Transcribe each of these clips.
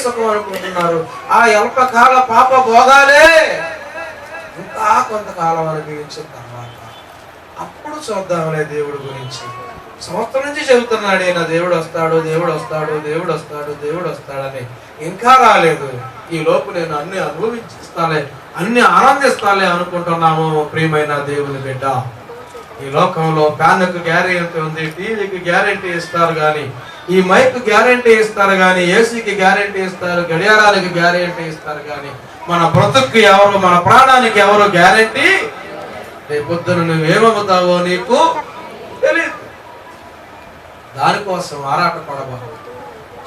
సుఖం అనుకుంటున్నారు. ఆ అల్పకాల పాప భోగాలే ఇంకా కొంతకాలం అనుభవించిన తర్వాత అప్పుడు చూద్దామనే దేవుడి గురించి. సంవత్సరం నుంచి చెబుతున్నాడు ఈయన, దేవుడు వస్తాడు, దేవుడు వస్తాడు, దేవుడు వస్తాడు, దేవుడు వస్తాడని. ఇంకా రాలేదు. ఈ లోపు నేను అన్ని అనుభవించిస్తాలే, అన్ని ఆనందిస్తాలే అనుకుంటున్నాము. ప్రియమైన దేవుని బిడ్డ, ఈ లోకంలో ఫ్యాన్కు గ్యారెంటీ ఉంది, టీవీకి గ్యారెంటీ ఇస్తారు కానీ, ఈ మైక్ గ్యారెంటీ ఇస్తారు కానీ, ఏసీకి గ్యారెంటీ ఇస్తారు, గడియారానికి గ్యారెంటీ ఇస్తారు కానీ, మన బ్రతుక్కి ఎవరు, మన ప్రాణానికి ఎవరు గ్యారెంటీ? రేపొద్దున నువ్వేమవుతావో నీకు తెలియదు. దానికోసం ఆరాటపడబాకు.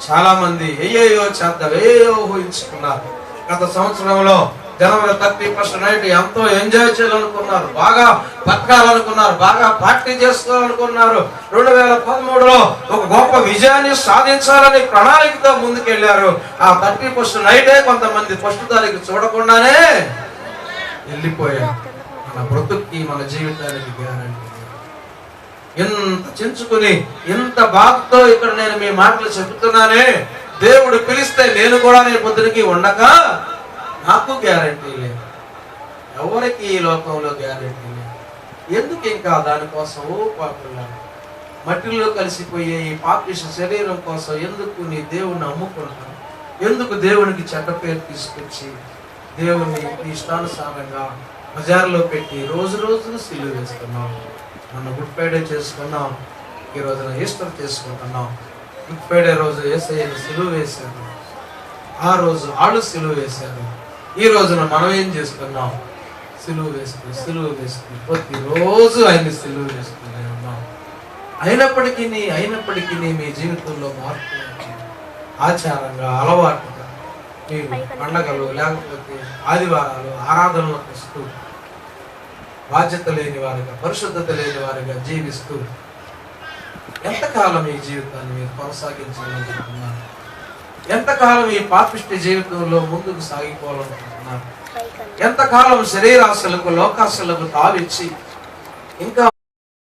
చాలా మంది ఏయో చేద్దాం, ఏయో ఊహించుకున్నారు. గత సంవత్సరంలో జనవరి 31 నైట్ ఎంతో ఎంజాయ్ చేయాలనుకున్నారు, బాగా బతకాలనుకున్నారు, బాగా పార్టీ చేసుకోవాలనుకున్నారు. 2013లో ఒక గొప్ప విజయాన్ని సాధించాలని ప్రణాళికతో ముందుకెళ్లారు. ఆ 31 నైటే కొంతమంది ఫస్ట్ తారీఖు చూడకుండానే వెళ్ళిపోయారు. మన బ్రతుక్కి, మన జీవితానికి గ్యారంటీ. ఎంత చించుకుని, ఎంత బాధతో ఇక్కడ నేను మీ మాటలు చెబుతున్నానే. దేవుడు పిలిస్తే నేను కూడా రేపు పొద్దునకి ఉండక నాకు గ్యారంటీ లేదు. ఎవరికి ఈ లోకంలో గ్యారంటీ లేదు. ఎందుకు ఇంకా దానికోసం పాపులా మట్టిలో కలిసిపోయే ఈ పాపిష్ట శరీరం కోసం ఎందుకు నీ దేవుణ్ణి అమ్ముకుంటావు? ఎందుకు దేవునికి చెడ్డ పేరు తీసుకొచ్చి దేవుని ఇష్టానుసారంగా బజార్లో పెట్టి రోజు రోజును సిలువ వేస్తున్నాం? మొన్న గుడ్ ఫ్రైడే చేసుకున్నాం, ఈ రోజున ఈస్టర్ చేసుకుంటున్నాం. గుడ్ ఫ్రైడే రోజు యేసయ్యను సిలువ వేశారు, ఆ రోజు వాళ్ళు సిలువ వేశారు. ఈ రోజున మనం ఏం చేస్తున్నాం? సిలువ వేసుకుని ప్రతిరోజు ఆయన్ని సిలువ వేసుకునే ఉన్నాం. అయినప్పటికీ మీ జీవితంలో మార్పు ఆచారంగా, అలవాటుగా మీరు పండగలు లేకపోతే ఆదివారాలు ఆరాధనలకు వస్తూ బాధ్యత లేని వారిగా, పరిశుద్ధత లేని వారిగా జీవిస్తూ ఎంతకాలం ఈ జీవితాన్ని మీరు కొనసాగించాలనుకుంటున్నారు? ఎంతకాలం ఈ పాపిష్టి జీవితంలో ముందుకు సాగిపోవాలనుకుంటున్నారు? ఎంతకాలం శరీరాశలకు, లోకాశలకు తావిచ్చి ఇంకా